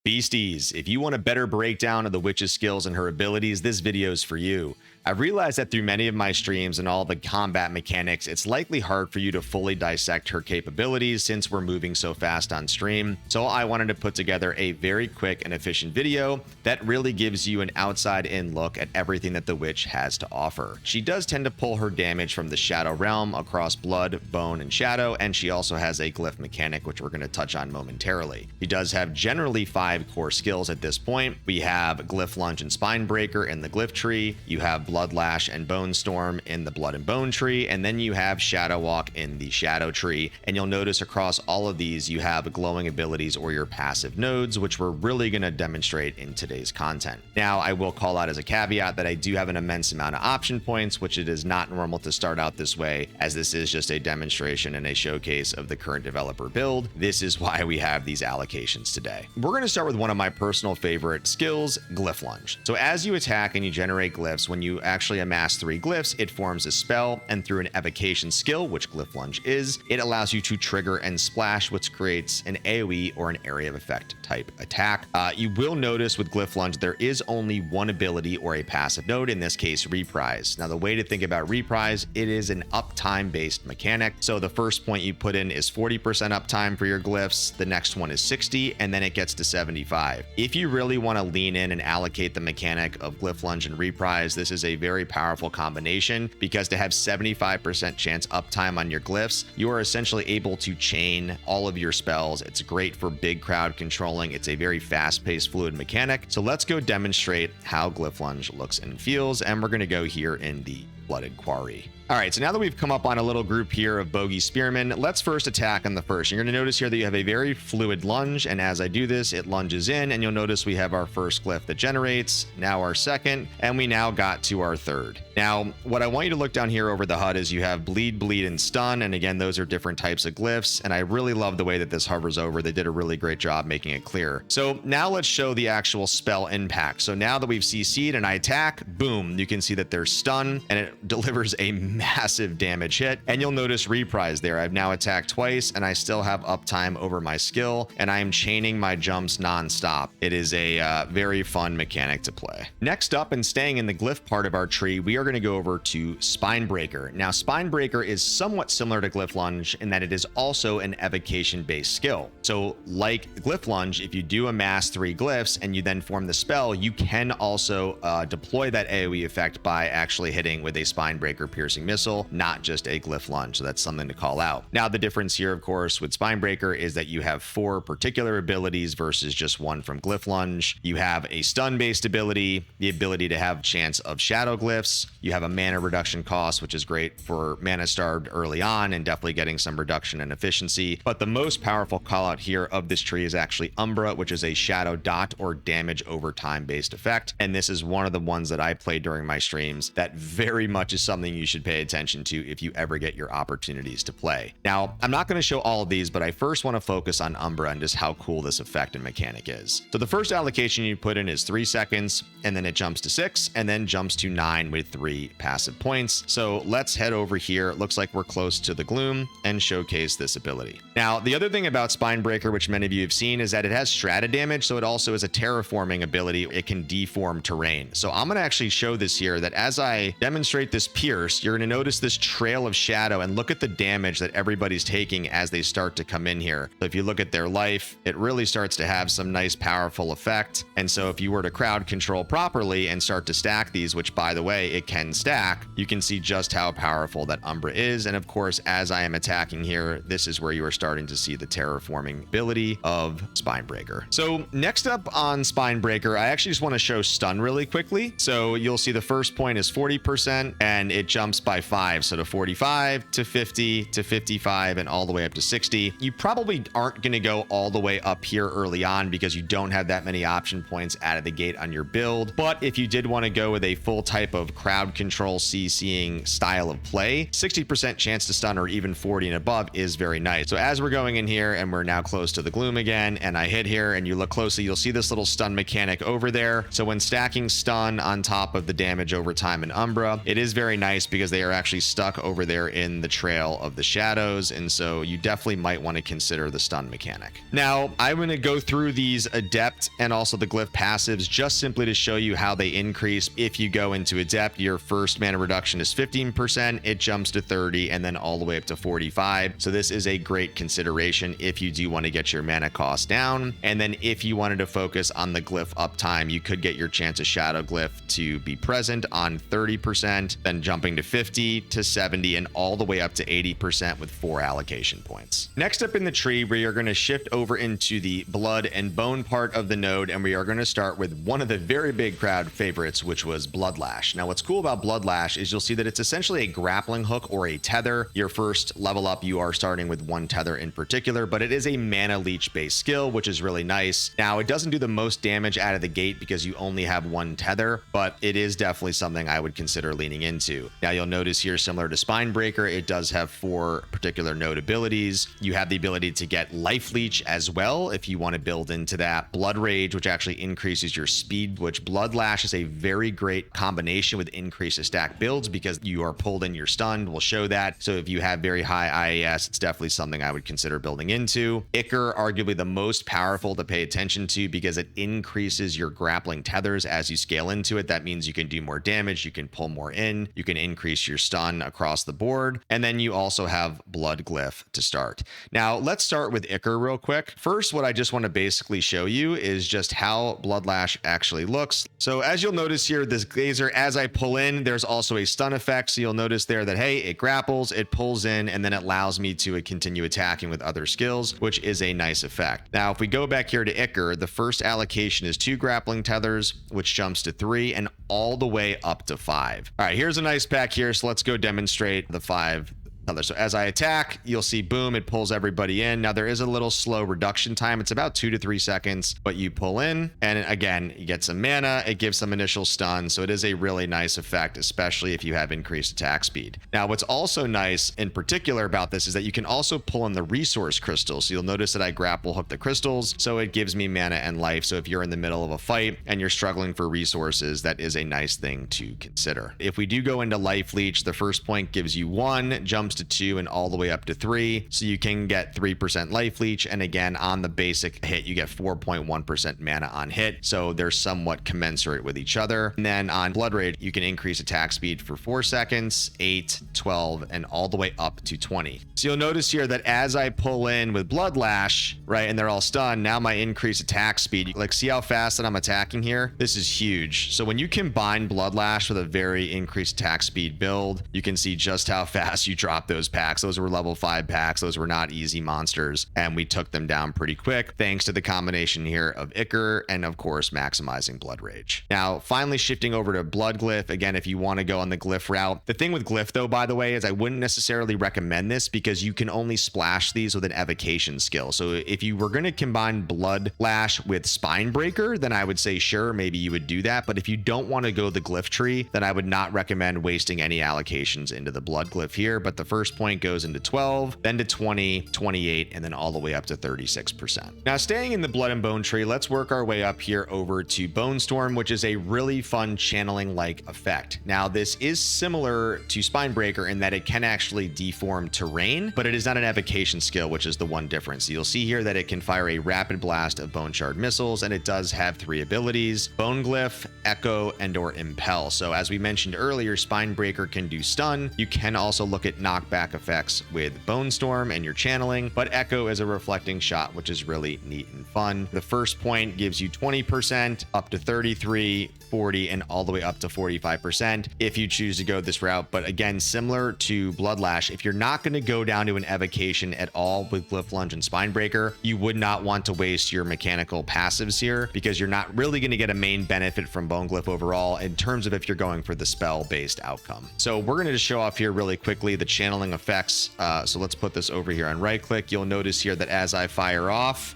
Beasties, if you want a better breakdown of the witch's skills and her abilities, this video is for you. I've realized that through many of my streams and all the combat mechanics, it's likely hard for you to fully dissect her capabilities since we're moving so fast on stream. So I wanted to put together a very quick and efficient video that really gives you an outside-in look at everything that the witch has to offer. She does tend to pull her damage from the shadow realm across blood, bone, and shadow, and she also has a glyph mechanic, which we're going to touch on momentarily. She does have generally 5 core skills at this point. We have Glyph Lunge and Spine Breaker in the glyph tree. You have Blood Lash and Bone Storm in the Blood and Bone tree, and then you have Shadow Walk in the Shadow tree. And you'll notice across all of these you have glowing abilities or your passive nodes, which we're really going to demonstrate in today's content. Now, I will call out as a caveat that I do have an immense amount of option points, which it is not normal to start out this way, as this is just a demonstration and a showcase of the current developer build. This is why we have these allocations today. We're going to start with one of my personal favorite skills, Glyph Lunge. So as you attack and you generate glyphs, when you actually amass 3 glyphs, it forms a spell, and through an evocation skill, which Glyph Lunge is, it allows you to trigger and splash, which creates an AoE or an area of effect type attack. You will notice with Glyph Lunge, there is only one ability or a passive node, in this case, reprise. Now, the way to think about reprise, it is an uptime based mechanic. So the first point you put in is 40% uptime for your glyphs, the next one is 60, and then it gets to 75. If you really want to lean in and allocate the mechanic of Glyph Lunge and reprise, this is a very powerful combination, because to have 75% chance uptime on your glyphs, you are essentially able to chain all of your spells. It's great for big crowd controlling. It's a very fast-paced fluid mechanic. So let's go demonstrate how Glyph Lunge looks and feels, and we're going to go here in the Blooded Quarry. All right, so now that we've come up on a little group here of bogey spearmen, let's first attack on the first. You're going to notice here that you have a very fluid lunge, and as I do this, it lunges in, and you'll notice we have our first glyph that generates, now our second, and we now got to our third. Now, what I want you to look down here over the HUD is you have bleed, bleed, and stun, and again, those are different types of glyphs, and I really love the way that this hovers over. They did a really great job making it clear. So now let's show the actual spell impact. So now that we've CC'd and I attack, boom, you can see that there's stun, and it delivers a massive damage hit, and you'll notice reprise there. I've now attacked twice and I still have uptime over my skill, and I am chaining my jumps non-stop. It is a very fun mechanic to play. Next up, and staying in the glyph part of our tree, we are going to go over to Spine Breaker. Now, Spine Breaker is somewhat similar to Glyph Lunge in that it is also an evocation based skill. So like Glyph Lunge, if you do amass 3 glyphs and you then form the spell, you can also deploy that AoE effect by actually hitting with a Spine Breaker piercing missile, not just a Glyph Lunge. So that's something to call out. Now, the difference here, of course, with Spine Breaker is that you have 4 particular abilities versus just 1 from Glyph Lunge. You have a stun-based ability, the ability to have chance of shadow glyphs. You have a mana reduction cost, which is great for mana starved early on and definitely getting some reduction in efficiency. But the most powerful call out here of this tree is actually Umbra, which is a shadow dot or damage over time based effect. And this is one of the ones that I played during my streams that very much is something you should pay attention to if you ever get your opportunities to play. Now, I'm not going to show all of these, but I first want to focus on Umbra and just how cool this effect and mechanic is. So the first allocation you put in is 3 seconds, and then it jumps to 6, and then jumps to 9 with 3 passive points. So let's head over here. It looks like we're close to the gloom and showcase this ability. Now, the other thing about Spine Breaker, which many of you have seen, is that it has strata damage, so it also is a terraforming ability. It can deform terrain. So I'm going to actually show this here, that as I demonstrate this pierce, you're going to notice this trail of shadow, and look at the damage that everybody's taking as they start to come in here. So if you look at their life, it really starts to have some nice powerful effect. And so if you were to crowd control properly and start to stack these, which by the way, it can stack, you can see just how powerful that Umbra is. And of course, as I am attacking here, this is where you are starting to see the terraforming ability of Spine Breaker. So next up on Spine Breaker, I actually just want to show stun really quickly. So you'll see the first point is 40% and it jumps by 5. So to 45 to 50 to 55 and all the way up to 60. You probably aren't going to go all the way up here early on because you don't have that many option points out of the gate on your build. But if you did want to go with a full type of crowd control CCing style of play, 60% chance to stun or even 40 and above is very nice. So as we're going in here and we're now close to the gloom again, and I hit here and you look closely, you'll see this little stun mechanic over there. So when stacking stun on top of the damage over time in Umbra, it is is very nice because they are actually stuck over there in the trail of the shadows, and so you definitely might want to consider the stun mechanic. Now, I'm going to go through these adept and also the glyph passives just simply to show you how they increase. If you go into adept, your first mana reduction is 15%, it jumps to 30, and then all the way up to 45. So this is a great consideration if you do want to get your mana cost down. And then if you wanted to focus on the glyph uptime, you could get your chance of shadow glyph to be present on 30%, then jumping to 50 to 70 and all the way up to 80% with 4 allocation points. Next up in the tree, we are going to shift over into the blood and bone part of the node, and we are going to start with one of the very big crowd favorites, which was Blood Lash. Now, what's cool about Blood Lash is you'll see that it's essentially a grappling hook or a tether. Your first level up, you are starting with one tether in particular, but it is a mana leech based skill, which is really nice. Now, it doesn't do the most damage out of the gate because you only have one tether, but it is definitely something I would consider leaning into. Now, you'll notice here, similar to Spinebreaker, it does have 4 particular node abilities. You have the ability to get Life Leech as well if you want to build into that. Blood Rage, which actually increases your speed, which Blood Lash is a very great combination with increased stack builds because you are pulled in, you're stunned. We'll show that. So if you have very high IAS, it's definitely something I would consider building into. Ichor, arguably the most powerful to pay attention to because it increases your grappling tethers as you scale into it. That means you can do more damage, you can pull more in, you can increase your stun across the board, and then you also have Blood Glyph to start. Now, let's start with Ichor real quick. First, what I just want to basically show you is just how Blood Lash actually looks. So as you'll notice here, this gazer, as I pull in, there's also a stun effect. So you'll notice there that, hey, it grapples, it pulls in, and then it allows me to continue attacking with other skills, which is a nice effect. Now, if we go back here to Ichor, the first allocation is 2 grappling tethers, which jumps to 3 and all the way up to 5. All right, here's a nice pack here. So let's go demonstrate the 5. So as I attack, you'll see, boom, it pulls everybody in. Now there is a little slow reduction time. It's about 2 to 3 seconds, but you pull in and again, you get some mana, it gives some initial stun. So it is a really nice effect, especially if you have increased attack speed. Now, what's also nice in particular about this is that you can also pull in the resource crystals. So you'll notice that I grapple hook the crystals. So it gives me mana and life. So if you're in the middle of a fight and you're struggling for resources, that is a nice thing to consider. If we do go into Life Leech, the first point gives you 1, jumps to 2 and all the way up to 3, so you can get 3% Life Leech, and again on the basic hit you get 4.1% mana on hit, so they're somewhat commensurate with each other. And then on Blood Rage you can increase attack speed for 4 seconds, 8, 12, and all the way up to 20. So you'll notice here that as I pull in with Blood Lash, right, and they're all stunned, now my increased attack speed, like, see how fast that I'm attacking here? This is huge. So when you combine Blood Lash with a very increased attack speed build, you can see just how fast you drop those packs. Those were level 5 packs. Those were not easy monsters, and we took them down pretty quick thanks to the combination here of Ichor and of course maximizing Blood Rage. Now finally shifting over to Blood Glyph. Again, if you want to go on the glyph route, the thing with glyph though, by the way, is I wouldn't necessarily recommend this because you can only splash these with an evocation skill. So if you were going to combine Blood Lash with Spinebreaker, then I would say sure, maybe you would do that. But if you don't want to go the glyph tree, then I would not recommend wasting any allocations into the Blood Glyph here. But the first point goes into 12, then to 20, 28, and then all the way up to 36%. Now, staying in the blood and bone tree, let's work our way up here over to Bone Storm, which is a really fun channeling like effect. Now, this is similar to Spinebreaker in that it can actually deform terrain, but it is not an evocation skill, which is the one difference. You'll see here that it can fire a rapid blast of bone shard missiles, and it does have 3 abilities: Bone Glyph, Echo, and or Impel. So as we mentioned earlier, Spinebreaker can do stun. You can also look at knockback effects with Bone Storm and your channeling, but Echo is a reflecting shot, which is really neat and fun. The first point gives you 20%, up to 33, 40, and all the way up to 45% if you choose to go this route. But again, similar to Blood Lash, if you're not going to go down to an evocation at all with Glyph Lunge and Spinebreaker, you would not want to waste your mechanical passives here because you're not really going to get a main benefit from Bone Glyph overall in terms of if you're going for the spell based outcome. So we're going to just show off here really quickly the channeling effects. So let's put this over here on right click. You'll notice here that as I fire off,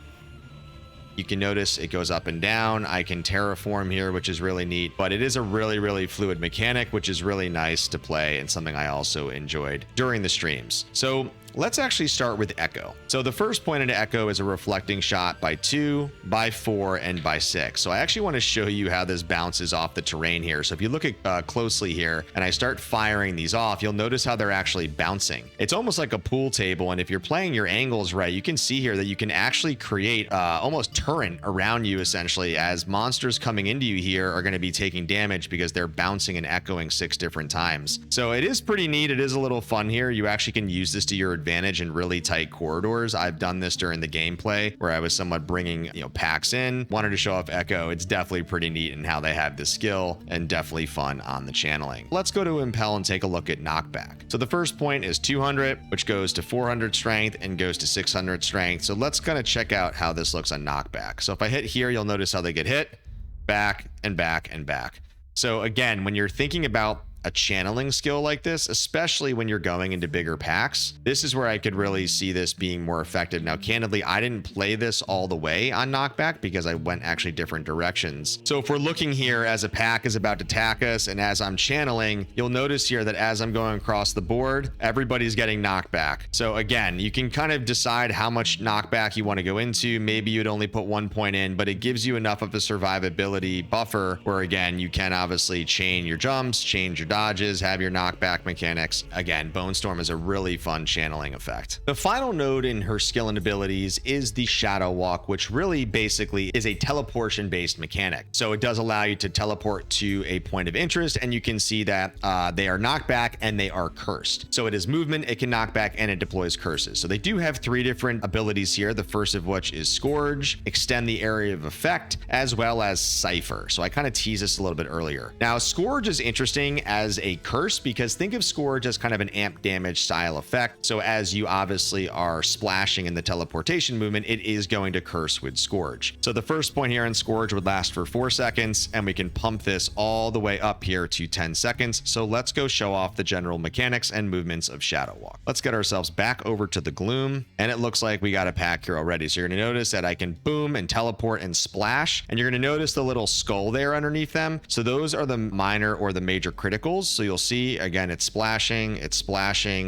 you can notice it goes up and down. I can terraform here, which is really neat, but it is a really fluid mechanic, which is really nice to play and something I also enjoyed during the streams. So let's actually start with Echo. So the first point into Echo is a reflecting shot by 2, by 4, and by 6. So I actually want to show you how this bounces off the terrain here. So if you look at closely here and I start firing these off, you'll notice how they're actually bouncing. It's almost like a pool table, and if you're playing your angles right, you can see here that you can actually create almost turret around you, essentially, as monsters coming into you here are going to be taking damage because they're bouncing and echoing 6 different times. So it is pretty neat. It is a little fun here. You actually can use this to your advantage in really tight corridors. I've done this during the gameplay where I was somewhat bringing, packs in, wanted to show off Echo. It's definitely pretty neat in how they have this skill, and definitely fun on the channeling. Let's go to Impel and take a look at Knockback. So the first point is 200, which goes to 400 strength and goes to 600 strength. So let's kind of check out how this looks on Knockback. So if I hit here, you'll notice how they get hit, back and back and back. So again, when you're thinking about a channeling skill like this, especially when you're going into bigger packs, this is where I could really see this being more effective. Now, candidly, I didn't play this all the way on Knockback because I went actually different directions. So if we're looking here as a pack is about to attack us and as I'm channeling, you'll notice here that as I'm going across the board, everybody's getting knockback. So again, you can kind of decide how much knockback you want to go into. Maybe you'd only put 1 point in, but it gives you enough of a survivability buffer where, again, you can obviously chain your jumps, change your dodges, have your knockback mechanics. Again, Bone Storm is a really fun channeling effect. The final node in her skill and abilities is the Shadow Walk, which really basically is a teleportation based mechanic. So it does allow you to teleport to a point of interest, and you can see that they are knockback and they are cursed. So it is movement, it can knock back, and it deploys curses. So they do have 3 different abilities here. The first of which is Scourge, extend the area of effect, as well as Cipher. So I kind of teased this a little bit earlier. Now, Scourge is interesting as a curse because think of Scourge as kind of an amp damage style effect. So as you obviously are splashing in the teleportation movement, it is going to curse with Scourge. So the first point here in Scourge would last for 4 seconds, and we can pump this all the way up here to 10 seconds. So let's go show off the general mechanics and movements of Shadow Walk. Let's get ourselves back over to the Gloom, and it looks like we got a pack here already. So you're going to notice that I can boom and teleport and splash, and you're going to notice the little skull there underneath them. So those are the minor or the major criticals. So you'll see, again, it's splashing,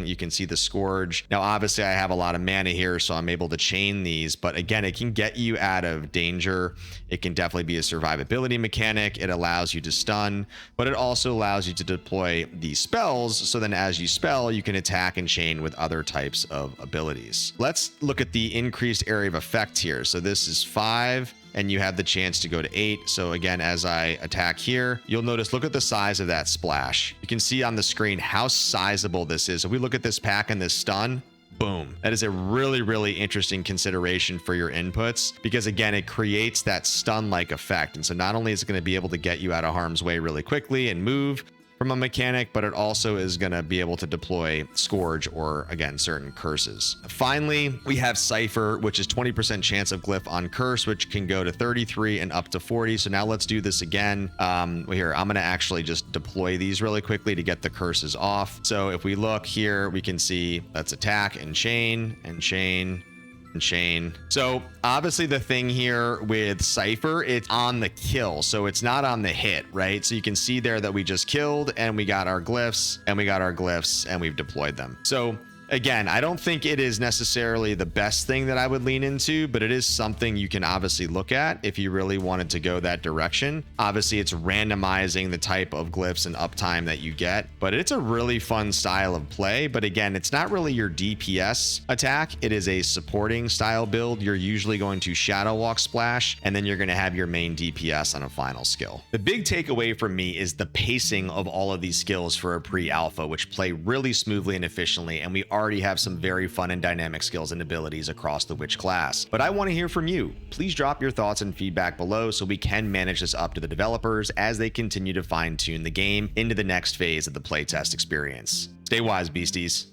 you can see the Scourge. Now, obviously I have a lot of mana here, so I'm able to chain these, but again, it can get you out of danger. It can definitely be a survivability mechanic. It allows you to stun, but it also allows you to deploy these spells. So then as you spell, you can attack and chain with other types of abilities. Let's look at the increased area of effect here. So this is 5. And you have the chance to go to 8. So again, as I attack here, you'll notice, look at the size of that splash. You can see on the screen how sizable this is. If we look at this pack and this stun, boom. That is a really, really interesting consideration for your inputs because, again, it creates that stun-like effect. And so not only is it going to be able to get you out of harm's way really quickly and move from a mechanic, but it also is going to be able to deploy Scourge or, again, certain curses. Finally, we have Cipher, which is 20% chance of glyph on curse, which can go to 33 and up to 40. So now let's do this again. Here, I'm going to actually just deploy these really quickly to get the curses off. So if we look here, we can see let's attack and chain and chain and chain. So obviously the thing here with Cipher, it's on the kill, so it's not on the hit, right? So you can see there that we just killed and we got our glyphs and we got our glyphs and we've deployed them. So again, I don't think it is necessarily the best thing that I would lean into, but it is something you can obviously look at if you really wanted to go that direction. Obviously, it's randomizing the type of glyphs and uptime that you get, but it's a really fun style of play. But again, it's not really your DPS attack. It is a supporting style build. You're usually going to Shadow Walk splash, and then you're going to have your main DPS on a final skill. The big takeaway from me is the pacing of all of these skills for a pre-alpha, which play really smoothly and efficiently, and we already have some very fun and dynamic skills and abilities across the witch class. But I want to hear from you. Please drop your thoughts and feedback below so we can manage this up to the developers as they continue to fine-tune the game into the next phase of the playtest experience. Stay wise, beasties.